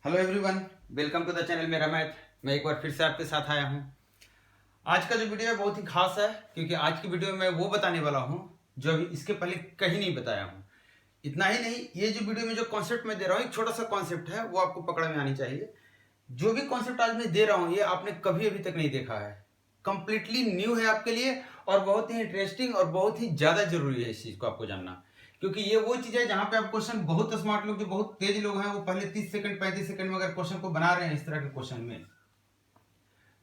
Hello everyone, welcome to the channel. मेरा मैं एक बार फिर से आपके साथ आया हूँ। आज का जो वीडियो है बहुत ही खास है, क्योंकि आज की वीडियो में मैं वो बताने वाला हूँ जो अभी इसके पहले कहीं नहीं बताया हूँ। इतना ही नहीं, ये जो वीडियो में जो कॉन्सेप्ट मैं दे रहा हूँ, एक छोटा सा कॉन्सेप्ट है, वो आपको पकड़ में आनी चाहिए। जो भी कॉन्सेप्ट आज मैं दे रहा हूँ, ये आपने कभी अभी तक नहीं देखा है, कंप्लीटली न्यू है आपके लिए और बहुत ही इंटरेस्टिंग और बहुत ही ज़्यादा जरूरी है इस चीज़ को आपको जानना। क्योंकि ये वो चीज़ है जहाँ पे आप क्वेश्चन, बहुत स्मार्ट लोग, जो बहुत तेज लोग हैं, वो पहले 30 सेकंड 35 सेकंड में अगर क्वेश्चन को बना रहे हैं इस तरह के क्वेश्चन में,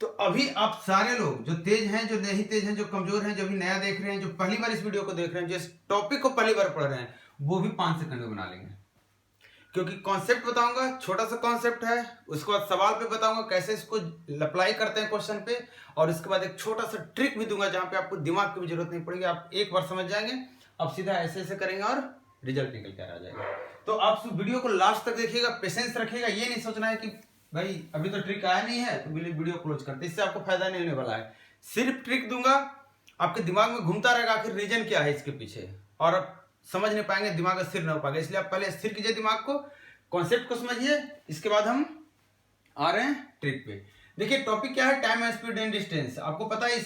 तो अभी आप सारे लोग जो तेज हैं, जो नहीं तेज हैं, जो कमजोर हैं, जो भी नया देख रहे हैं, जो पहली बार इस वीडियो को देख रहे हैं, जो इस टॉपिक को पहली बार पढ़ रहे हैं, वो भी 5 सेकंड में बना लेंगे। क्योंकि कॉन्सेप्ट बताऊंगा, छोटा सा कॉन्सेप्ट है, उसके बाद सवाल पे बताऊंगा कैसे इसको अप्लाई करते हैं क्वेश्चन पे, और इसके बाद एक छोटा सा ट्रिक भी दूंगा जहां पे आपको दिमाग की भी जरूरत नहीं पड़ेगी। आप एक बार समझ जाएंगे, अब सीधा ऐसे ऐसे करेंगे और रिजल्ट निकल कर आ जाएगा। तो आप वीडियो को लास्ट तक देखिएगा, पेशेंस रखिएगा। ये नहीं सोचना है कि भाई अभी तो ट्रिक आया नहीं है तो वीडियो क्लोज करते, इससे आपको फायदा नहीं होने वाला है। सिर्फ ट्रिक दूंगा, आपके दिमाग में घूमता रहेगा आखिर रीजन क्या है इसके पीछे, और आप समझ नहीं पाएंगे, दिमाग स्थिर नहीं हो पाएगा। इसलिए आप पहले स्थिर कीजिए दिमाग को, कॉन्सेप्ट को समझिए, इसके बाद हम आ रहे हैं ट्रिक पे। देखिए टॉपिक क्या है, time and speed and distance. आपको पता है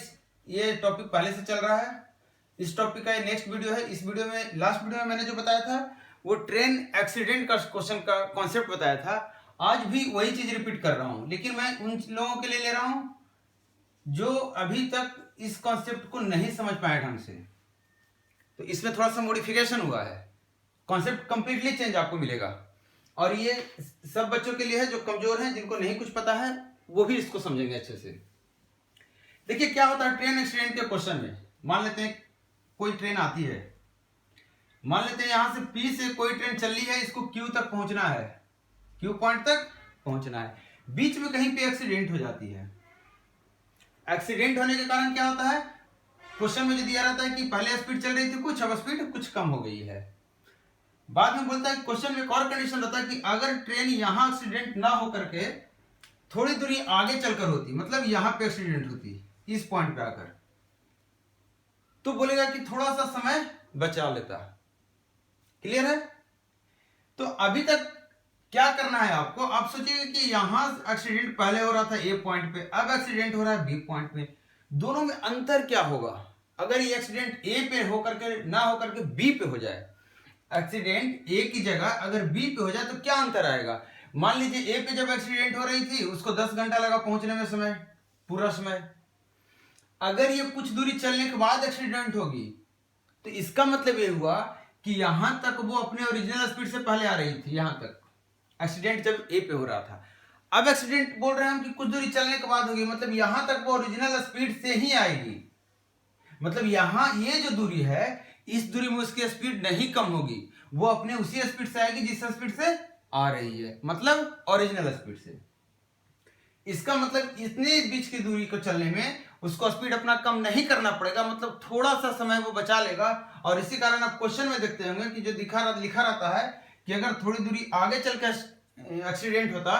ये टॉपिक पहले से चल रहा है, इस टॉपिक का ये नेक्स्ट वीडियो है। इस वीडियो में, लास्ट वीडियो में मैंने जो बताया था वो ट्रेन एक्सीडेंट का क्वेश्चन का कॉन्सेप्ट बताया था। आज भी वही चीज रिपीट कर रहा हूं, लेकिन मैं उन लोगों के लिए ले रहा हूं जो अभी तक इस कॉन्सेप्ट को नहीं समझ पाए ढंग से। तो इसमें थोड़ा सा मॉडिफिकेशन हुआ है, कॉन्सेप्ट कंप्लीटली चेंज आपको मिलेगा। और ये सब बच्चों के लिए है जो कमजोर हैं, जिनको नहीं कुछ पता है, वो भी इसको समझेंगे अच्छे से। देखिए क्या होता है ट्रेन एक्सीडेंट के क्वेश्चन में। मान लेते हैं कोई ट्रेन आती है, मान लेते हैं यहां से पी से कोई ट्रेन चल रही है, इसको क्यू तक पहुंचना है, क्यू पॉइंट तक पहुंचना है। बीच में कहीं पे एक्सीडेंट हो जाती है। एक्सीडेंट होने के कारण क्या होता है, क्वेश्चन में जो दिया रहता है कि पहले स्पीड चल रही थी कुछ, अब स्पीड कुछ कम हो गई है। बाद में बोलता है क्वेश्चन में एक और कंडीशन रहता है कि अगर ट्रेन यहां एक्सीडेंट ना हो करके थोड़ी दूरी आगे चलकर होती, मतलब यहां पे एक्सीडेंट होती इस पॉइंट पे आकर, तो बोलेगा कि थोड़ा सा समय बचा लेता। क्लियर है? तो अभी तक क्या करना है आपको, आप सोचिए कि यहां एक्सीडेंट पहले हो रहा था ए पॉइंट पे, अब एक्सीडेंट हो रहा है बी पॉइंट पे, दोनों में अंतर क्या होगा? अगर ये एक्सीडेंट ए पे होकर के ना होकर के बी पे हो जाए, एक्सीडेंट ए की जगह अगर बी पे हो जाए तो क्या अंतर आएगा? मान लीजिए ए पे जब एक्सीडेंट हो रही थी उसको 10 घंटा लगा पहुंचने में, समय पूरा समय। अगर ये कुछ दूरी चलने के बाद एक्सीडेंट होगी तो इसका मतलब ये हुआ कि यहां तक वो अपने ओरिजिनल स्पीड से पहले आ रही थी, यहां तक एक्सीडेंट जब ए पे हो रहा था। अब एक्सीडेंट बोल रहे हैं हम कि कुछ दूरी चलने के बाद होगी, मतलब यहां तक वो ओरिजिनल स्पीड से ही आएगी। मतलब यहां ये जो दूरी है, इस दूरी में उसकी स्पीड नहीं कम होगी, वो अपने उसी स्पीड से आएगी जिस स्पीड से आ रही है, मतलब ओरिजिनल स्पीड से। इसका मतलब इतने बीच की दूरी को चलने में उसको स्पीड अपना कम नहीं करना पड़ेगा, मतलब थोड़ा सा समय वो बचा लेगा। और इसी कारण आप क्वेश्चन में देखते होंगे कि जो लिखा रहता है कि अगर थोड़ी दूरी आगे चलकर एक्सीडेंट होता,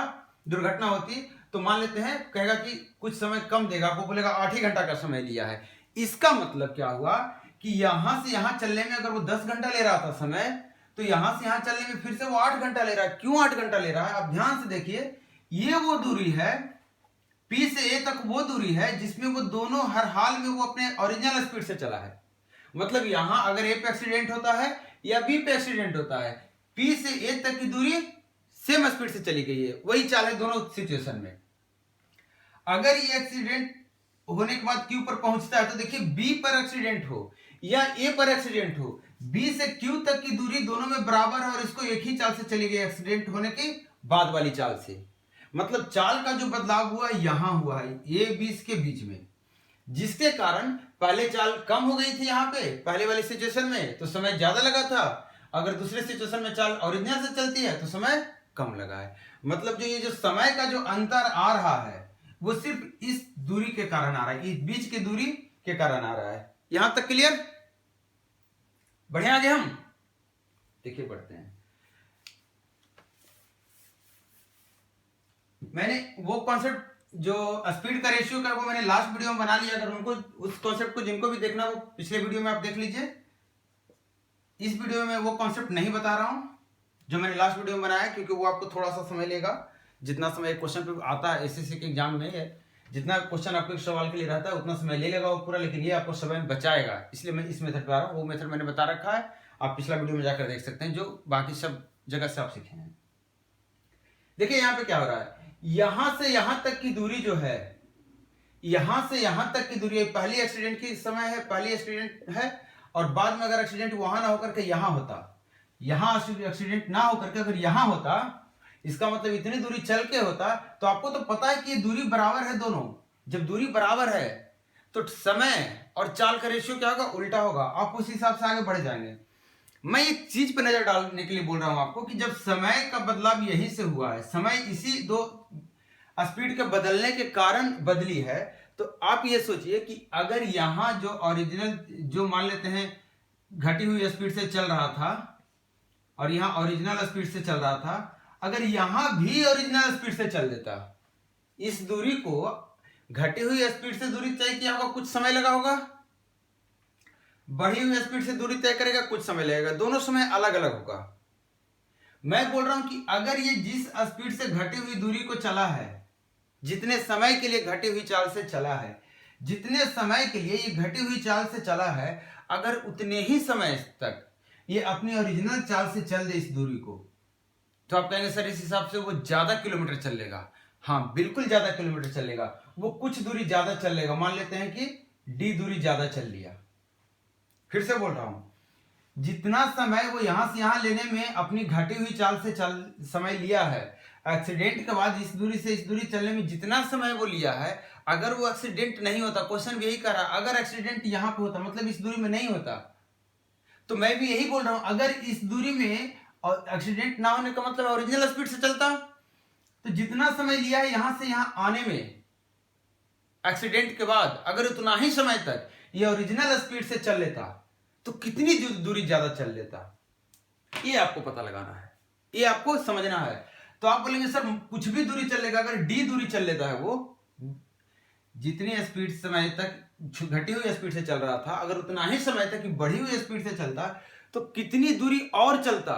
दुर्घटना होती, तो मान लेते हैं कहेगा कि कुछ समय कम देगा, आपको बोलेगा 8 ही घंटा का समय लिया है। इसका मतलब क्या हुआ कि यहां से यहां चलने में अगर वो 10 घंटा ले रहा था समय, तो यहां से यहां चलने में फिर से वो 8 घंटा ले रहा है। क्यों 8 घंटा ले रहा है? आप ध्यान से देखिए, ये वो दूरी है पी से ए तक, वो दूरी है जिसमें वो दोनों हर हाल में वो अपने ओरिजिनल स्पीड से चला है। मतलब यहां अगर ए पे एक्सीडेंट होता है या बी पे एक्सीडेंट होता है, पी से ए तक की दूरी सेम स्पीड से चली गई है, वही चाल है दोनों सिचुएशन में। अगर ये एक्सीडेंट होने के बाद क्यू पर पहुंचता है, तो देखिए बी पर एक्सीडेंट हो या ए पर एक्सीडेंट हो, बी से क्यू तक की दूरी दोनों में बराबर है और इसको एक ही चाल से चली गई एक्सीडेंट होने के बाद वाली चाल से। मतलब चाल का जो बदलाव हुआ यहां हुआ है ए बी के बीच में, जिसके कारण पहले चाल कम हो गई थी यहां पे पहले वाली सिचुएशन में, तो समय ज्यादा लगा था। अगर दूसरे सिचुएशन में चाल ओरिजिनल से चलती है तो समय कम लगा है। मतलब जो ये जो समय का जो अंतर आ रहा है वो सिर्फ इस दूरी के कारण आ रहा है, इस बीच की दूरी के कारण आ रहा है। यहां तक क्लियर? बढ़िया आगे हम देखिए बढ़ते हैं। मैंने वो कॉन्सेप्ट जो स्पीड का रेशियो का वो मैंने लास्ट वीडियो में बना लिया, अगर उनको उस कॉन्सेप्ट को जिनको भी देखना वो पिछले वीडियो में आप देख लीजिए। इस वीडियो में वो कॉन्सेप्ट नहीं बता रहा हूं जो मैंने लास्ट वीडियो में बनाया, क्योंकि वो आपको थोड़ा सा समय लेगा। जितना समय क्वेश्चन पे आता है एसएससी के एग्जाम में है, जितना क्वेश्चन आपको एक सवाल के लिए रहता है उतना समय ले लेगा वो पूरा, लेकिन ये आपको समय बचाएगा। इसलिए मैं इस मेथड पे आ रहा हूँ। वो मेथड मैंने बता रखा है, आप पिछला वीडियो में जाकर देख सकते हैं, जो बाकी सब जगह से आप सीखे हैं। देखिए यहाँ पे क्या हो रहा है, यहां से यहां तक की दूरी जो है, यहां से यहां तक की दूरी पहली एक्सीडेंट की समय है, पहली एक्सीडेंट है, और बाद में अगर एक्सीडेंट वहां ना होकर के यहां होता, यहां एक्सीडेंट ना होकर के अगर यहां होता, इसका मतलब इतनी दूरी चल के होता, तो आपको तो पता है कि ये दूरी बराबर है दोनों। जब दूरी बराबर है तो समय और चाल का रेशियो क्या होगा, उल्टा होगा। आप उस हिसाब से आगे बढ़ जाएंगे। मैं एक चीज पर नजर डालने के लिए बोल रहा हूं आपको कि जब समय का बदलाव यहीं से हुआ है, समय इसी दो स्पीड के बदलने के कारण बदली है, तो आप ये सोचिए कि अगर यहां जो ओरिजिनल, जो मान लेते हैं घटी हुई स्पीड से चल रहा था और यहां ओरिजिनल स्पीड से चल रहा था, अगर यहां भी ओरिजिनल स्पीड से चल देता, इस दूरी को घटी हुई स्पीड से दूरी तय किया होगा, कुछ समय लगा होगा, बढ़ी हुई स्पीड से दूरी तय करेगा, कुछ समय लगेगा, दोनों समय अलग अलग होगा। मैं बोल रहा हूं कि अगर ये जिस स्पीड से घटी हुई दूरी को चला है, जितने समय के लिए घटी हुई चाल से चला है, जितने समय के लिए ये घटी हुई चाल से चला है, अगर उतने ही समय तक ये अपनी ओरिजिनल चाल से चल दे इस दूरी को, तो आप कहेंगे सर इस हिसाब से वो ज्यादा किलोमीटर चल लेगा। हाँ, बिल्कुल ज्यादा किलोमीटर चलेगा, वो कुछ दूरी ज्यादा चल लेगा। मान लेते हैं कि डी दूरी ज्यादा चल लिया। फिर से बोल रहा हूं, जितना समय वो यहां से यहां लेने में अपनी घटी हुई चाल से समय लिया है, एक्सीडेंट के बाद इस दूरी से इस दूरी चलने में जितना समय वो लिया है, अगर वो एक्सीडेंट नहीं होता, क्वेश्चन भी यही कर रहा है, अगर एक्सीडेंट यहां पे होता, मतलब इस दूरी में नहीं होता, तो मैं भी यही बोल रहा हूं, अगर इस दूरी में और एक्सीडेंट ना होने का मतलब ओरिजिनल स्पीड से चलता, तो जितना समय लिया है यहां से यहां आने में एक्सीडेंट के बाद, अगर उतना ही समय तक ये ओरिजिनल स्पीड से चल लेता, तो कितनी दूरी ज्यादा चल लेता, ये आपको पता लगाना है, ये आपको समझना है। तो आप बोलेंगे सर कुछ भी दूरी चल लेगा, अगर डी दूरी चल लेता है, वो जितनी स्पीड समय तक घटी हुई स्पीड से चल रहा था, अगर उतना ही समय तक बढ़ी हुई स्पीड से चलता, तो कितनी दूरी और चलता,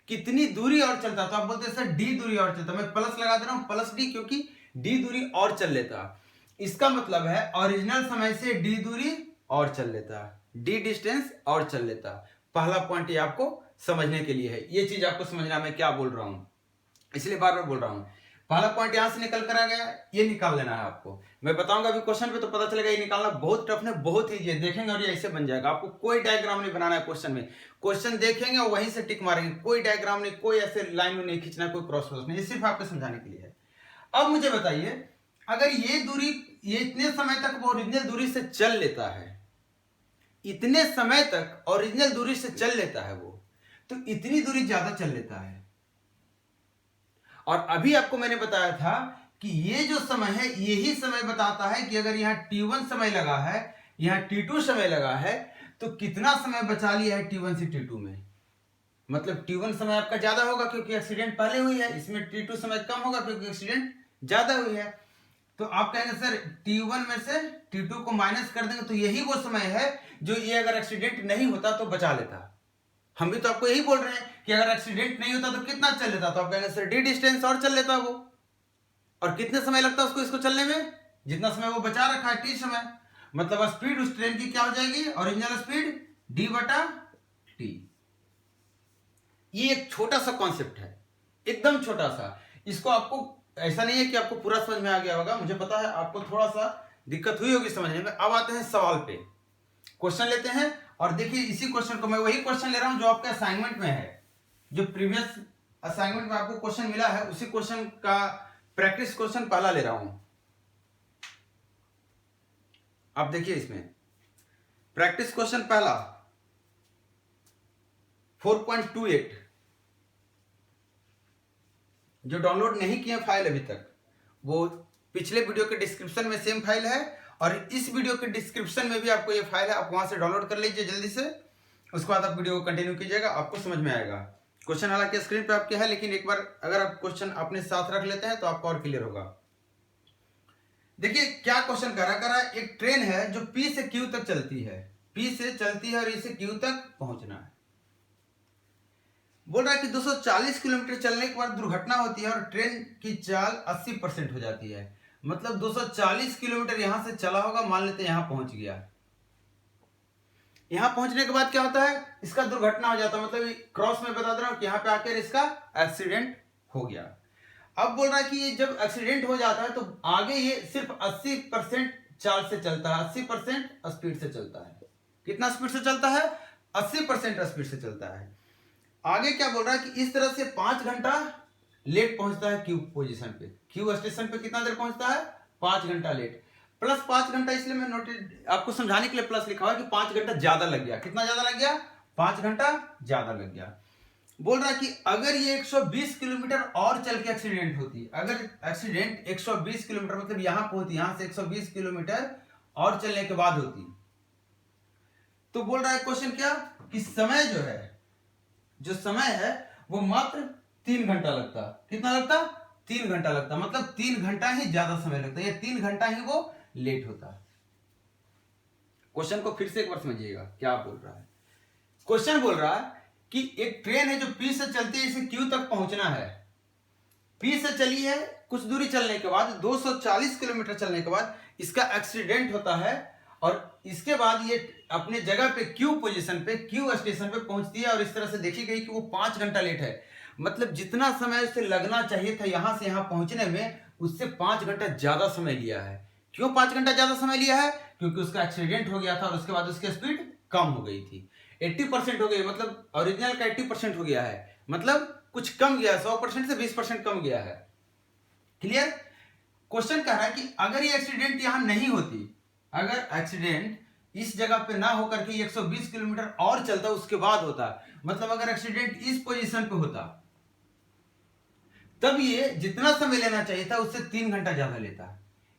कितनी दूरी और चलता। तो आप बोलते हैं सर डी दूरी और चलता, मैं प्लस लगा दे रहा हूं, प्लस डी, क्योंकि डी दूरी और चल लेता। इसका मतलब है ओरिजिनल समय से डी दूरी और चल लेता, डी डिस्टेंस और चल लेता। पहला पॉइंट ये आपको समझने के लिए है, ये चीज आपको समझना मैं क्या बोल रहा हूं, इसलिए बार बार बोल रहा हूं। पहला पॉइंट यहां से निकल कर आ गया, ये निकाल लेना है आपको। मैं बताऊंगा अभी क्वेश्चन पे तो पता चलेगा, ये निकालना बहुत टफ है, बहुत ईजी है, देखेंगे और ये ऐसे बन जाएगा। आपको कोई डायग्राम नहीं बनाना है क्वेश्चन में, क्वेश्चन देखेंगे और वहीं से टिक मारेंगे, कोई डायग्राम नहीं, कोई ऐसे लाइन में नहीं खींचना, कोई क्रॉस नहीं, ये सिर्फ आपको समझाने के लिए है। अब मुझे बताइए, अगर ये दूरी, ये इतने समय तक वो ओरिजिनल दूरी से चल लेता है, इतने समय तक ओरिजिनल दूरी से चल लेता है वो, तो इतनी दूरी ज्यादा चल लेता है। और अभी आपको मैंने बताया था कि ये जो समय है, यही समय बताता है कि अगर यहां T1 समय लगा है, यहां T2 समय लगा है, तो कितना समय बचा लिया है T1 से T2 में। मतलब T1 समय आपका ज्यादा होगा क्योंकि एक्सीडेंट पहले हुई है, इसमें T2 समय कम होगा क्योंकि एक्सीडेंट ज्यादा हुई है। तो आप कहेंगे सर T1 में से T2 को माइनस कर देंगे, तो यही वो समय है जो ये अगर एक्सीडेंट नहीं होता तो बचा लेता। हम भी तो आपको यही बोल रहे हैं कि अगर एक्सीडेंट नहीं होता तो कितना चल लेता, तो आप कहेंगे सर डी डिस्टेंस और चल लेता वो, और कितने समय लगता उसको इसको चलने में, जितना समय वो बचा रखा है टी समय, मतलब स्पीड उस ट्रेन की क्या हो जाएगी, ओरिजिनल स्पीड डी बटा टी। ये एक छोटा सा कॉन्सेप्ट है, एकदम छोटा सा। इसको आपको ऐसा नहीं है कि आपको पूरा समझ में आ गया होगा, मुझे पता है आपको थोड़ा सा दिक्कत हुई होगी समझने में। अब आते हैं सवाल पे, क्वेश्चन लेते हैं और देखिए इसी क्वेश्चन को, मैं वही क्वेश्चन ले रहा हूं जो आपके असाइनमेंट में है, जो प्रीवियस असाइनमेंट में आपको क्वेश्चन मिला है, उसी क्वेश्चन का प्रैक्टिस क्वेश्चन पहला ले रहा हूं। आप देखिए इसमें प्रैक्टिस क्वेश्चन पहला 4.28, जो डाउनलोड नहीं किए फाइल अभी तक, वो पिछले वीडियो के डिस्क्रिप्शन में सेम फाइल है, और इस वीडियो के डिस्क्रिप्शन में भी आपको ये फाइल है, आप वहां से डाउनलोड कर लीजिए जल्दी से। उसके बाद आप वीडियो को कंटिन्यू कीजिएगा, आपको समझ में आएगा। क्वेश्चन हालांकि स्क्रीन पे आपके है, लेकिन एक बार अगर आप क्वेश्चन अपने साथ रख लेते हैं तो आपको और क्लियर होगा। देखिए क्या क्वेश्चन करा करा, एक ट्रेन है जो पी से क्यू तक चलती है, पी से चलती है और इसे क्यू तक पहुंचना है। बोल रहा है कि 240 किलोमीटर चलने के बाद दुर्घटना होती है और ट्रेन की चाल 80% हो जाती है। मतलब 240 किलोमीटर यहां से चला होगा, मान लेते हैं यहां पहुंच गया। यहां पहुंचने के बाद क्या होता है, इसका दुर्घटना हो जाता है। मतलब क्रॉस में बता दे रहा हूं कि यहां पे आकर इसका एक्सीडेंट हो गया। अब बोल रहा है कि ये जब एक्सीडेंट हो जाता है तो आगे ये सिर्फ 80% चाल से चलता है, 80% स्पीड से चलता है। कितना स्पीड से चलता है? 80% स्पीड से चलता है। आगे क्या बोल रहा है कि इस तरह से 5 घंटा लेट पहुंचता है क्यू पोजीशन पे। क्यू स्टेशन पे कितना देर पहुंचता है? 5 घंटा लेट। प्लस 5 घंटा इसलिए मैं नोटेड आपको समझाने के लिए प्लस लिखा हुआ कि 5 घंटा ज्यादा लग गया। कितना ज्यादा लग गया? 5 घंटा ज्यादा लग गया। बोल रहा है कि अगर ये 120 किलोमीटर और चल के एक्सीडेंट होती, अगर एक्सीडेंट 120 किलोमीटर मतलब यहां पे होती, यहां से 120 किलोमीटर और चलने के बाद होती, तो बोल रहा है क्वेश्चन क्या कि समय जो है, जो समय है वो मात्र 3 घंटा लगता। कितना लगता? 3 घंटा लगता। मतलब 3 घंटा ही ज्यादा समय लगता है, या 3 घंटा ही वो लेट होता। क्वेश्चन को फिर से एक बार समझिएगा क्या बोल रहा है। क्वेश्चन बोल रहा है कि एक ट्रेन है जो पी से चलती है, इसे क्यू तक पहुंचना है। पी से चली है, कुछ दूरी चलने के बाद 240 किलोमीटर चलने के बाद इसका एक्सीडेंट होता है और इसके बाद ये अपने जगह पे क्यू पोजीशन पे, क्यू स्टेशन पे पहुंचती है और इस तरह से देखी गई कि वो 5 घंटा लेट है। मतलब जितना समय उसे लगना चाहिए था यहां से यहां पहुंचने में, उससे 5 घंटा ज्यादा समय लिया है। क्यों 5 घंटा ज्यादा समय लिया है? क्योंकि उसका एक्सीडेंट हो गया था और उसके बाद उसकी स्पीड कम हो गई थी, 80% हो गई। मतलब ओरिजिनल का 80% हो गया है, मतलब कुछ कम गया, 100% से 20% कम गया है। क्लियर? क्वेश्चन कह रहा है कि अगर ये एक्सीडेंट यहां नहीं होती, अगर एक्सीडेंट इस जगह पे ना होकर के 120 किलोमीटर और चलता उसके बाद होता, मतलब अगर एक्सीडेंट इस पोजीशन पे होता, तब ये जितना समय लेना चाहिए था उससे 3 घंटा ज्यादा लेता।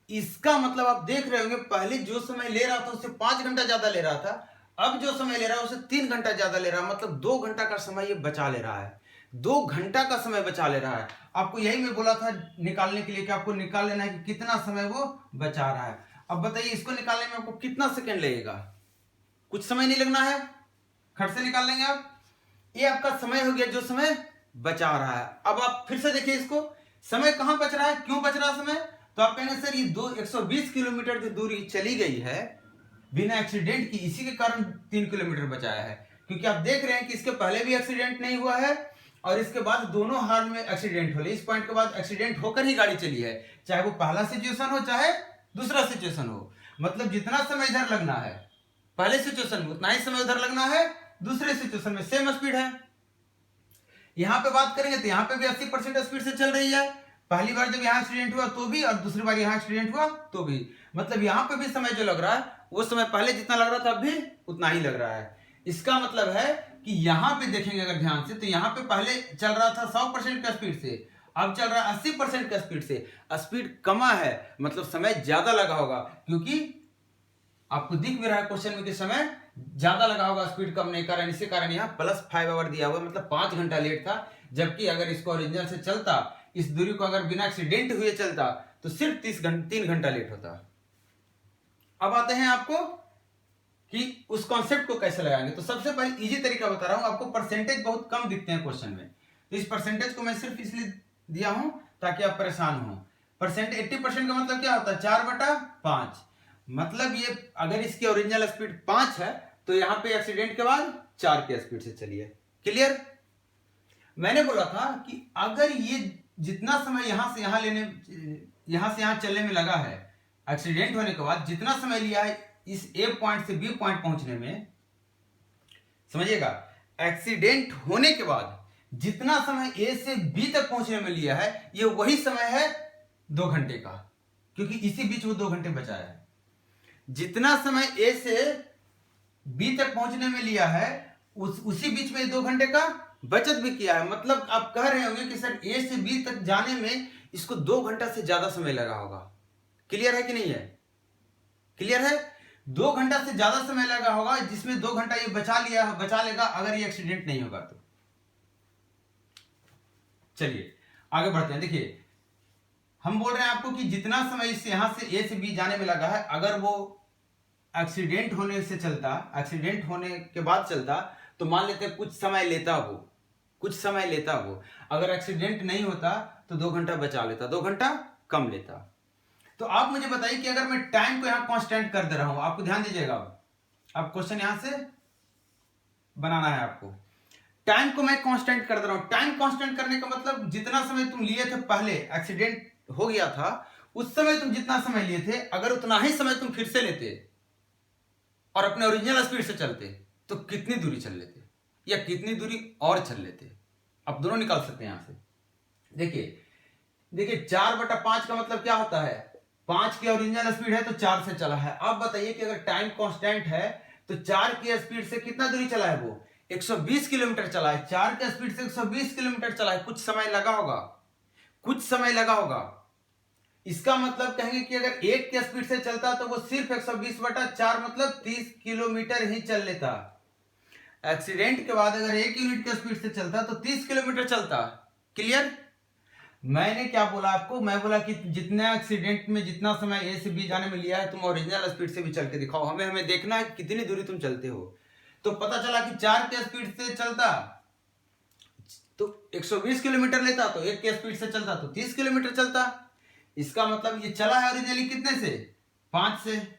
इसका मतलब आप देख रहे होंगे, पहले जो समय ले रहा था उससे 5 घंटा ज्यादा ले रहा था, अब जो समय ले रहा है उससे 3 घंटा ज्यादा ले रहा है। मतलब 2 घंटा का समय ये बचा ले रहा है, 2 घंटा का समय बचा ले रहा है। आपको यही मैं बोला था निकालने के लिए कि आपको निकाल लेना है कि कितना समय वो बचा रहा है। अब बताइए इसको निकालने में आपको कितना सेकंड लगेगा? कुछ समय नहीं लगना है, खट से निकाल लेंगे आप। ये आपका समय हो गया जो समय बचा रहा है। अब आप फिर से देखिए इसको, समय कहां बच रहा है, क्यों बच रहा है समय? तो आप कहेंगे सर ये 120 किलोमीटर जो दूरी चली गई है बिना एक्सीडेंट की, इसी के कारण 3 किलोमीटर बचाया है। क्योंकि आप देख रहे हैं कि इसके पहले भी एक्सीडेंट नहीं हुआ है और इसके बाद दोनों हाल में एक्सीडेंट हो, इस पॉइंट के बाद एक्सीडेंट होकर ही गाड़ी चली है, चाहे वो पहला सिचुएशन हो चाहे दूसरा सिचुएशन हो। मतलब जितना समय इधर लगना है पहले सिचुएशन में, उतना ही समय उधर लगना है दूसरे सिचुएशन में। सेम स्पीड है। यहां पे बात करेंगे तो यहां पे भी 80% स्पीड से चल रही है। पहली बार जब यहां एक्सीडेंट हुआ तो भी, और दूसरी बार यहां एक्सीडेंट हुआ तो भी। मतलब यहां पे भी समय जो लग रहा है वो समय पहले जितना लग रहा था अब भी उतना ही लग रहा है। इसका मतलब है कि यहां पे देखेंगे अगर ध्यान से, तो यहां पे पहले चल रहा था 100% का स्पीड से, अब चल रहा है 80% का स्पीड से। स्पीड कमा है मतलब समय ज्यादा लगा होगा, क्योंकि आपको दिख भी रहा है क्वेश्चन में कि समय ज्यादा लगा होगा, स्पीड कम नहीं कारण, इसी कारण यहाँ +5 आवर दिया हुआ, मतलब 5 घंटा लेट था। जबकि अगर इसको ओरिजिनल से चलता, इस दूरी को अगर बिना एक्सीडेंट हुए चलता तो सिर्फ 3 घंटा लेट होता। अब आते हैं आपको कि उस कॉन्सेप्ट को कैसे लगाएंगे। तो सबसे पहले इजी तरीका बता रहा हूं आपको। परसेंटेज बहुत कम दिखते हैं क्वेश्चन में, तो इस परसेंटेज को मैं सिर्फ इसलिए दिया हूं ताकि आप परेशान हो। परसेंट 80% का मतलब क्या होता है? 4/5। मतलब ये अगर इसकी ओरिजिनल स्पीड 5 है तो यहां पे एक्सीडेंट के बाद 4 की स्पीड से चलिए। क्लियर? मैंने बोला था कि अगर ये जितना समय यहां से यहां चलने में लगा है, एक्सीडेंट होने के बाद जितना समय लिया है इस ए पॉइंट से बी पॉइंट पहुंचने में, समझिएगा, एक्सीडेंट होने के बाद जितना समय ए से बी तक पहुंचने में लिया है ये वही समय है 2 घंटे का, क्योंकि इसी बीच वो 2 घंटे बचाया है। जितना समय ए से बी तक पहुंचने में लिया है उसी बीच में 2 घंटे का बचत भी किया है। मतलब आप कह रहे होंगे कि सर ए से बी तक जाने में इसको 2 घंटा से ज्यादा समय लगा होगा। क्लियर है कि नहीं है? क्लियर है? 2 घंटा से ज्यादा समय लगा होगा, जिसमें 2 घंटा ये बचा लेगा अगर ये एक्सीडेंट नहीं होगा तो। चलिए आगे बढ़ते हैं। देखिए हम बोल रहे हैं आपको कि जितना समय इससे यहां से ए से बी जाने में लगा है, अगर वो एक्सीडेंट होने से चलता, एक्सीडेंट होने के बाद चलता, तो मान लेते हैं कुछ समय लेता वो, कुछ समय लेता वो। अगर एक्सीडेंट नहीं होता तो 2 घंटा बचा लेता, 2 घंटा कम लेता। तो आप मुझे बताइए कि अगर मैं टाइम को यहां कांस्टेंट कर दे रहा हूं, आपको ध्यान दीजिएगा, अब क्वेश्चन यहां से बनाना है आपको। टाइम को मैं कांस्टेंट कर दे रहा हूं। टाइम कांस्टेंट करने का मतलब जितना समय तुम लिए थे पहले एक्सीडेंट हो गया था, उस समय तुम जितना समय लिए थे, अगर उतना ही समय तुम फिर से लेते और अपने ओरिजिनल स्पीड से चलते तो कितनी दूरी चल लेते या कितनी दूरी और चल लेते। अब दोनों निकाल सकते हैं यहां से। देखिए देखिए 4/5 का मतलब क्या होता है, 5 की ओरिजिनल स्पीड है तो 4 से चला है। अब बताइए कि अगर टाइम कांस्टेंट है तो 4 की स्पीड से कितना दूरी चला है, वो 120 किलोमीटर चला है। 4 की स्पीड से 120 किलोमीटर चला है। कुछ समय लगा होगा, कुछ समय लगा होगा। इसका मतलब कहेंगे कि अगर 1 की स्पीड से चलता तो वो सिर्फ 120/4 मतलब 30 किलोमीटर ही चल लेता। एक्सीडेंट के बाद अगर 1 यूनिट की स्पीड से चलता तो 30 किलोमीटर चलता। क्लियर? मैंने क्या बोला आपको, मैं बोला कि जितना एक्सीडेंट में जितना समय ए से बी जाने में लिया है, तुम ओरिजिनल स्पीड से भी चल के दिखाओ। हमें देखना है कितनी दूरी तुम चलते हो। तो पता चला कि 4 की स्पीड से चलता तो 120 किलोमीटर लेता, तो 1 की स्पीड से चलता तो 30 किलोमीटर चलता। इसका मतलब ये चला है ओरिजिनली कितने से, 5 से।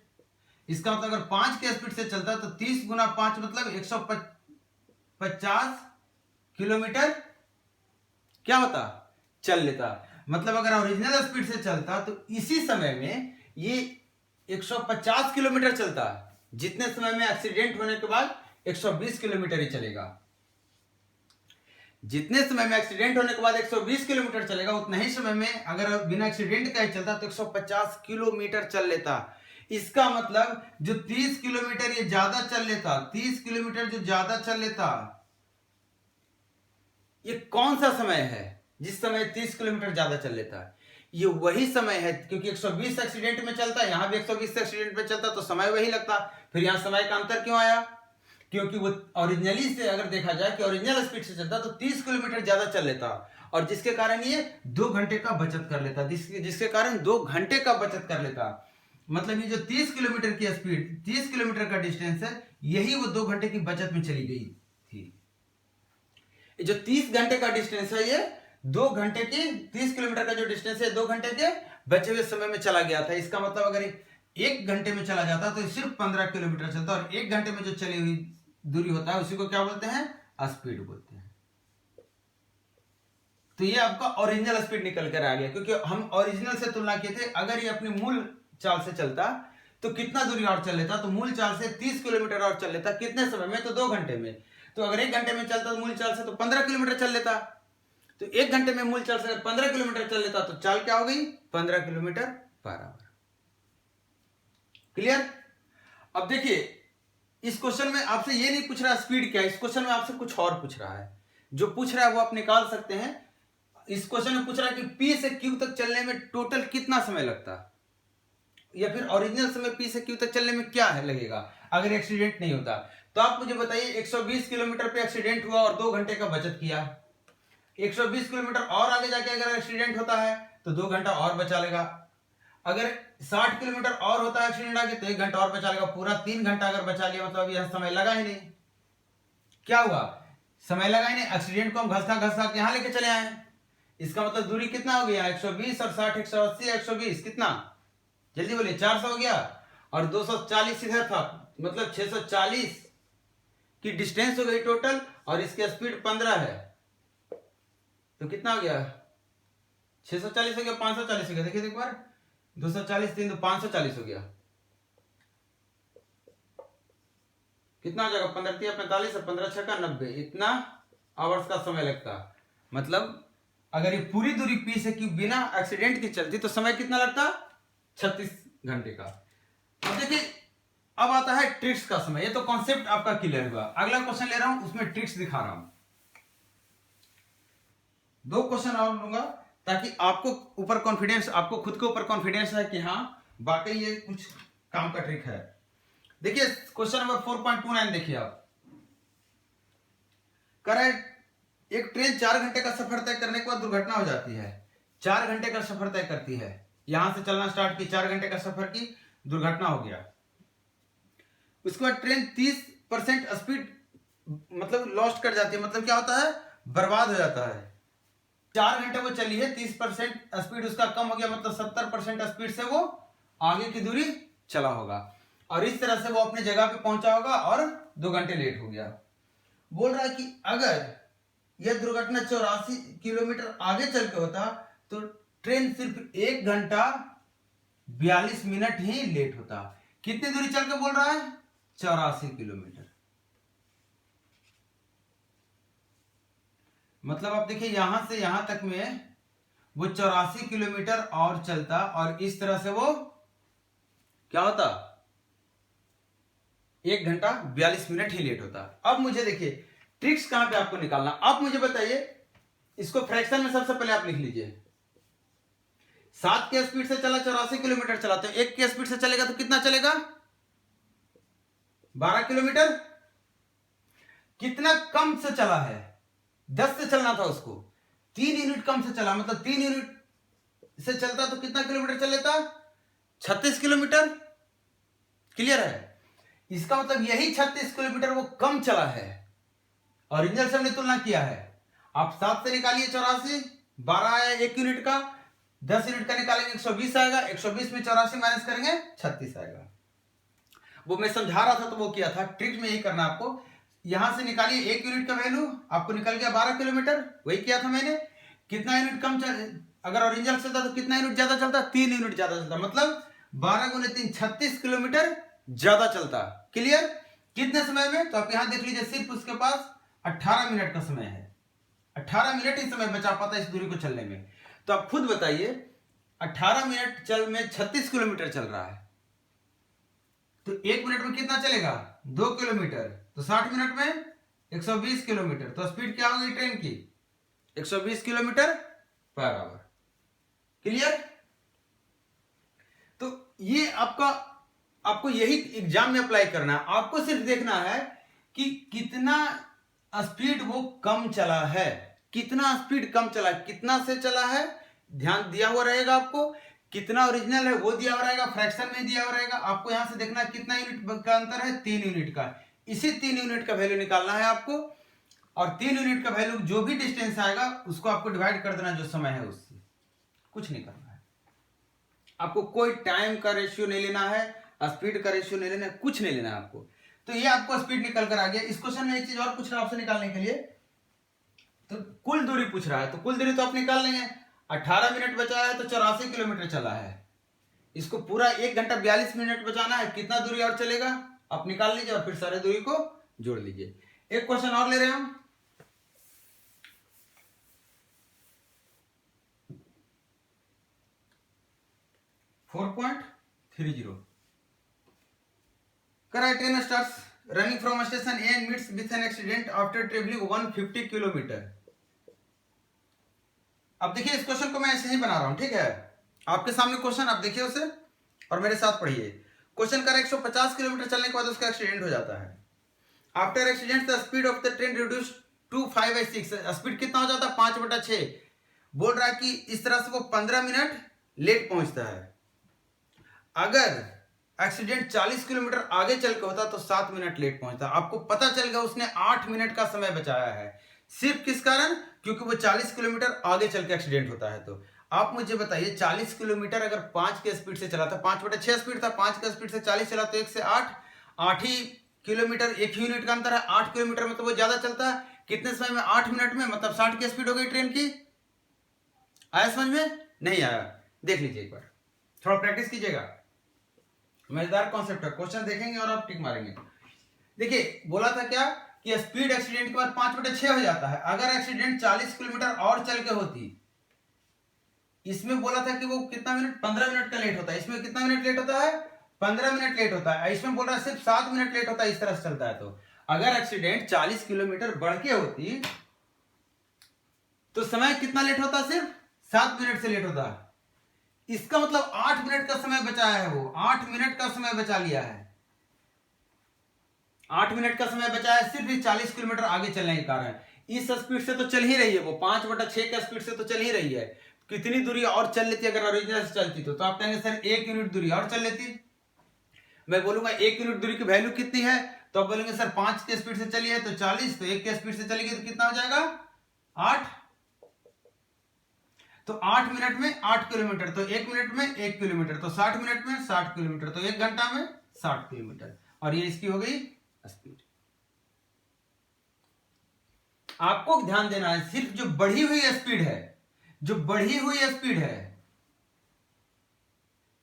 इसका मतलब अगर 5 की स्पीड से चलता तो 30 गुना 5 मतलब 150 किलोमीटर क्या होता, चल लेता। मतलब अगर ओरिजिनल स्पीड से चलता तो इसी समय में ये 150 किलोमीटर चलता, जितने समय में एक्सीडेंट होने के बाद 120 किलोमीटर ही चलेगा। जितने समय में एक्सीडेंट होने के बाद 120 किलोमीटर चलेगा, उतने ही समय में अगर बिना एक्सीडेंट का ही चलता तो 150 किलोमीटर चल लेता। इसका मतलब जो 30 किलोमीटर ये ज्यादा चल लेता, 30 किलोमीटर जो ज्यादा चल लेता, ये कौन सा समय है जिस समय 30 किलोमीटर ज्यादा चल लेता है? ये वही समय है, क्योंकि 120 एक्सीडेंट में चलता है, यहां भी 120 एक्सीडेंट में चलता तो समय वही लगता। फिर यहां समय का अंतर क्यों आया? क्योंकि वो ओरिजिनली से अगर देखा जाए कि ओरिजिनल स्पीड से चलता तो 30 किलोमीटर ज्यादा चल लेता, और जिसके कारण ये 2 घंटे का बचत कर लेता, जिसके कारण 2 घंटे का बचत कर लेता। मतलब ये जो 30 किलोमीटर की स्पीड, 30 किलोमीटर का डिस्टेंस है, यही वो 2 घंटे की बचत में चली गई थी। जो 30 घंटे का डिस्टेंस है, ये 2 घंटे की, 30 किलोमीटर का जो डिस्टेंस है 2 घंटे के बचे हुए समय में चला गया था। इसका मतलब अगर 1 घंटे में चला जाता तो सिर्फ 15 किलोमीटर चलता, और 1 घंटे में जो चली हुई दूरी होता है उसी को क्या बोलते हैं, स्पीड बोलते हैं। तो ये आपका ओरिजिनल स्पीड निकल कर आ गया, क्योंकि हम ओरिजिनल से तुलना किए थे। अगर ये अपनी मूल चाल से चलता तो कितना दूरी और चल लेता, तो मूल चाल से 30 किलोमीटर और चल लेता। कितने समय में, तो 2 घंटे में। तो अगर 1 घंटे में चलता तो मूल चाल से तो 15 किलोमीटर चल लेता। तो 1 घंटे में मूल चाल से अगर 15 किलोमीटर चल लेता तो चाल क्या हो गई, 15 किलोमीटर बराबर। क्लियर? अब देखिए इस क्वेश्चन में आपसे ये नहीं पूछ रहा स्पीड क्या है, इस क्वेश्चन में आपसे कुछ और पूछ रहा है। जो पूछ रहा है वो आप निकाल सकते हैं। इस क्वेश्चन में पूछ रहा है कि P से Q तक चलने में टोटल कितना समय लगता, या फिर ओरिजिनल समय P से Q तक चलने में क्या है लगेगा अगर एक्सीडेंट नहीं होता। तो आप मुझे बताइए 120 किलोमीटर पे एक्सीडेंट हुआ और 2 घंटे का बचत किया। 120 किलोमीटर और आगे जाके अगर एक्सीडेंट होता है तो 2 घंटा और बचा लेगा। अगर 60 किलोमीटर और होता है एक्सीडेंट आगे तो 1 घंटा और बचा लेगा। पूरा 3 घंटा अगर बचा लिया, मतलब यह समय लगा ही नहीं। क्या हुआ, समय लगा ही नहीं। एक्सीडेंट को हम घसता घसता के यहां लेके चले आए। इसका मतलब दूरी कितना हो गया, 120 और 60 180 120 कितना, जल्दी बोलिए, 400 हो गया। और 240 इधर था, मतलब 640 की डिस्टेंस हो गई टोटल, और इसकी स्पीड 15 है तो कितना हो गया, 640 हो गया, 540 हो गया। देखिए एक बार, 240 3 तो 540 हो गया। कितना हो जाएगा, 15 3 45 और 15 6 का 90, इतना आवर्स का समय लगता। मतलब अगर ये पूरी दूरी P से Q बिना एक्सीडेंट की चलती तो समय कितना लगता, 36 घंटे का। अब देखिए अब आता है ट्रिक्स का समय। ये तो कॉन्सेप्ट आपका क्लियर हुआ। अगला क्वेश्चन ले रहा हूं, उसमें ट्रिक्स दिखा रहा हूं। 2 क्वेश्चन और लूंगा ताकि आपको ऊपर कॉन्फिडेंस, आपको खुद के ऊपर कॉन्फिडेंस है कि हाँ वाकई ये कुछ काम का ट्रिक है। देखिए क्वेश्चन नंबर 4.29 देखिए आप, करेक्ट। एक ट्रेन 4 घंटे का सफर तय करने के बाद दुर्घटना हो जाती है। 4 घंटे का सफर तय करती है, यहां से चलना स्टार्ट की, 4 घंटे का सफर की, दुर्घटना हो गया। उसके बाद ट्रेन 30% स्पीड मतलब लॉस्ट कर जाती है। मतलब क्या होता है, बर्बाद हो जाता है। 4 घंटे वो चली है, 30% स्पीड उसका कम हो गया, मतलब 70% स्पीड से वो आगे की दूरी चला होगा, और इस तरह से वो अपने जगह पे पहुंचा होगा और 2 घंटे लेट हो गया। बोल रहा है कि अगर यह दुर्घटना 84 किलोमीटर आगे चल के होता तो ट्रेन सिर्फ 1 घंटा 42 मिनट ही लेट होता। कितनी दूरी चल के बोल रहा है? 84 किलोमीटर। मतलब आप देखिए यहां से यहां तक में वो 84 किलोमीटर और चलता, और इस तरह से वो क्या होता? 1 घंटा 42 मिनट ही लेट होता। अब मुझे देखिए ट्रिक्स कहां पे आपको निकालना। आप मुझे बताइए, इसको फ्रैक्शन में सबसे पहले आप लिख लीजिए। 7 के स्पीड से चला, 84 किलोमीटर चला, तो 1 के स्पीड से चलेगा तो कितना चलेगा? 12 किलोमीटर। कितना कम से चला है? 10 से चलना था उसको, 3 यूनिट कम से चला, मतलब 3 यूनिट से चलता तो कितना किलोमीटर चल लेता? 36 किलोमीटर। क्लियर है? इसका मतलब यही 36 किलोमीटर वो कम चला है। ओरिजिनल से हमने तुलना किया है। आप 7 से निकालिए 84, 12 आया 1 यूनिट का, 10 यूनिट का निकालेंगे 120 आएगा, 120 में 84 माइनस करेंगे 36 आएगा। वो मैं समझा रहा था तो वो किया था, ट्रिक में यही करना आपको। यहां से निकालिए 1 यूनिट का वैल्यू, आपको निकल गया 12 किलोमीटर, वही किया था मैंने। कितना यूनिट कम अगर ओरिजिनल चलता तो कितना यूनिट ज्यादा चलता? 3 यूनिट ज्यादा चलता, मतलब 12 गुने 3 36 किलोमीटर ज्यादा चलता। क्लियर? कितने समय में? तो आप यहां देख लीजिए, सिर्फ उसके पास 18 मिनट का समय है। 18 मिनट ही समय बचा पाता इस दूरी को चलने में। तो आप खुद बताइए, 18 मिनट चल में 36 किलोमीटर चल रहा है, तो 1 मिनट में कितना चलेगा? 2 किलोमीटर। तो 60 मिनट में 120 किलोमीटर। तो स्पीड क्या होगी ट्रेन की? 120 किलोमीटर पर आवर। क्लियर? तो ये आपको यही एग्जाम में अप्लाई करना है। आपको सिर्फ देखना है कि कितना स्पीड वो कम चला है, कितना स्पीड कम चला है, कितना से चला है ध्यान दिया हुआ रहेगा आपको, कितना ओरिजिनल है वो दिया हुआ रहेगा, फ्रैक्शन में दिया हुआ रहेगा। आपको यहां से देखना है कितना यूनिट का अंतर है? 3 यूनिट का। इसी 3 यूनिट का वैल्यू निकालना है आपको, और 3 यूनिट का वैल्यू जो भी डिस्टेंस आएगा उसको आपको डिवाइड कर देना जो समय है उससे। कुछ नहीं करना है आपको, कोई टाइम का रेशियो नहीं लेना है, स्पीड का रेशियो नहीं लेना है, कुछ नहीं लेना है आपको। तो ये आपको स्पीड निकल कर आ गया। इस क्वेश्चन में एक चीज और पूछ रहा है आपसे निकालने के लिए, तो कुल दूरी पूछ रहा है, तो कुल दूरी तो आप निकाल लेंगे। 18 मिनट बचा है तो 84 किलोमीटर चला है, इसको पूरा 1 घंटा 42 मिनट बचाना है, कितना दूरी और चलेगा आप निकाल लीजिए, और फिर सारे दूरी को जोड़ लीजिए। एक क्वेश्चन और ले रहे हैं हम, train starts running from station A and meets with an accident after travelling 150 kilometre. अब देखिए इस क्वेश्चन को मैं ऐसे ही बना रहा हूं, ठीक है? आपके सामने क्वेश्चन, आप देखिए उसे और मेरे साथ पढ़िए। क्वेश्चन कर 150 किलोमीटर चलने के बाद उसका एक्सीडेंट हो जाता है। After accident the speed of the train reduce to 5/6। Speed कितना हो जाता है? 5/6। बोल रहा है कि इस तरह से वो 15 मिनट लेट पहुंचता है। अगर एक्सीडेंट 40 किलोमीटर आगे चल के होता तो 7 मिनट लेट पहुंचता। आपको पता चल गया उसने 8 मिनट का समय बचाया है, सिर्फ किस कारण? क्योंकि वो 40 किलोमीटर आगे चल के एक्सीडेंट होता है। तो आप मुझे बताइए 40 किलोमीटर अगर 5 के स्पीड से चला था, 5/6 स्पीड था, 5 के स्पीड से 40 चला तो 1 से 8 ही किलोमीटर, 1 यूनिट का अंतर है। 8 किलोमीटर में तो वो ज्यादा चलता है। कितने समय में? 8 मिनट में, मतलब 60 की स्पीड हो गई ट्रेन की। आया समझ में? नहीं आया? देख लीजिए एक बार, थोड़ा प्रैक्टिस कीजिएगा। मजेदार कॉन्सेप्ट है, क्वेश्चन देखेंगे और आप टिक मारेंगे। देखिए बोला था क्या कि स्पीड एक्सीडेंट के बाद 5/6 हो जाता है। अगर एक्सीडेंट 40 किलोमीटर और चल के होती, इसमें बोला था कि वो कितना मिनट? 15 मिनट का लेट होता है। इसमें कितना मिनट लेट होता है? 15 मिनट लेट होता है। इसमें बोल रहा है सिर्फ 7 मिनट लेट होता है। इस तरह से चलता है। तो अगर एक्सीडेंट 40 किलोमीटर बढ़ के होती तो समय कितना लेट होता? सिर्फ 7 मिनट से लेट होता। इसका मतलब 8 मिनट का समय बचाया है वो, 8 मिनट का समय बचा लिया है। 8 मिनट का समय बचा है सिर्फ 40 किलोमीटर आगे चलने के कारण। इस स्पीड से तो चल ही रही है वो, 5/6 के स्पीड से तो चल ही रही है। कितनी दूरी और चल लेती अगर ओरिजिनल से चलती तो आप कहेंगे सर 1 यूनिट दूरी और चल लेती। मैं बोलूंगा 1 यूनिट दूरी की वैल्यू कितनी है, तो आप बोलेंगे सर 5 के स्पीड से चली है तो 40, तो 1 के स्पीड से चलेगी तो कितना हो जाएगा? 8, तो 8 मिनट में 8 किलोमीटर, तो 1 मिनट में 1 किलोमीटर, तो 60 मिनट में 60 किलोमीटर, तो 1 घंटा में 60 किलोमीटर। और ये इसकी हो गई स्पीड। आपको ध्यान देना है सिर्फ जो बढ़ी हुई स्पीड है, जो बढ़ी हुई स्पीड है,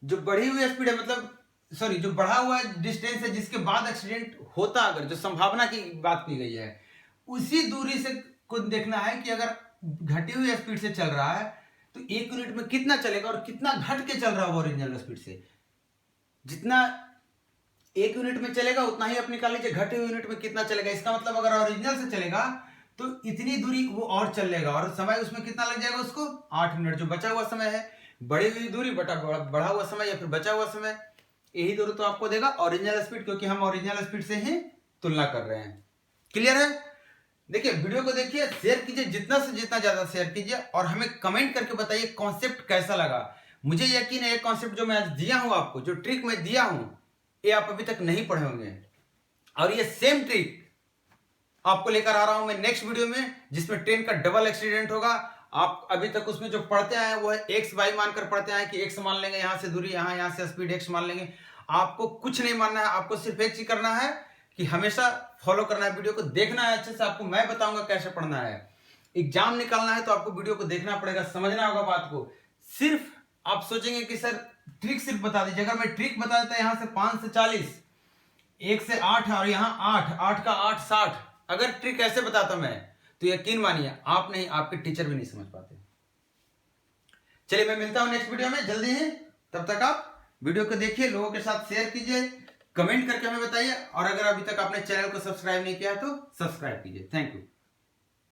जो बढ़ी हुई स्पीड है मतलब सॉरी जो बढ़ा हुआ डिस्टेंस है जिसके बाद एक्सीडेंट होता, अगर जो संभावना की बात की गई है, उसी दूरी से को देखना है कि अगर घटी हुई स्पीड से चल रहा है तो 1 यूनिट में कितना चलेगा और कितना घट के चल रहा है ओरिजिनल स्पीड से। जितना 1 यूनिट में चलेगा उतना ही आप निकाल लीजिए घटे हुए यूनिट में कितना चलेगा। इसका मतलब अगर ओरिजिनल से चलेगा तो इतनी दूरी वो और चल लेगा, और समय उसमें कितना लग जाएगा उसको 8 मिनट। जो बचा हुआ समय है, बढ़ी हुई दूरी बटा बढ़ा हुआ समय या फिर बचा हुआ समय, यही दूरी तो आपको देगा ओरिजिनल स्पीड, क्योंकि हम ओरिजिनल स्पीड से ही तुलना कर रहे हैं। क्लियर है? देखिए वीडियो को देखिए, शेयर कीजिए, जितना से जितना ज्यादा शेयर कीजिए, और हमें कमेंट करके बताइए कॉन्सेप्ट कैसा लगा। मुझे यकीन है ये कॉन्सेप्ट जो मैं आज दिया हूं आपको, जो ट्रिक मैं दिया हूं, ये आप अभी तक नहीं पढ़े होंगे, और ये सेम ट्रिक आपको लेकर आ रहा हूं मैं नेक्स्ट वीडियो में, जिसमें ट्रेन का डबल एक्सीडेंट होगा। आप अभी तक उसमें जो पढ़ते आए वो है एक्स वाई मानकर पढ़ते आए कि एक्स मान लेंगे, यहां से दूरी, यहां से स्पीड एक्स मान लेंगे। आपको कुछ नहीं मानना है, आपको सिर्फ एक चीज करना है कि हमेशा फॉलो करना है, वीडियो को देखना है अच्छे से। आपको मैं बताऊंगा कैसे पढ़ना है। एग्जाम निकालना है तो आपको वीडियो को देखना पड़ेगा, समझना होगा बात को। सिर्फ आप सोचेंगे कि सर ट्रिक सिर्फ बता दीजिए, अगर मैं ट्रिक बता देता यहां से 5 से 40, 1 से 8 और यहां 8, 8 का 8 60, अगर ट्रिक ऐसे बताता मैं तो यकीन मानिए आप नहीं, आपके टीचर भी नहीं समझ पाते। चलिए मैं मिलता हूं नेक्स्ट वीडियो में जल्दी ही। तब तक आप वीडियो को देखिए, लोगों के साथ शेयर कीजिए, कमेंट करके हमें बताइए, और अगर अभी तक आपने चैनल को सब्सक्राइब नहीं किया तो सब्सक्राइब कीजिए। Thank you.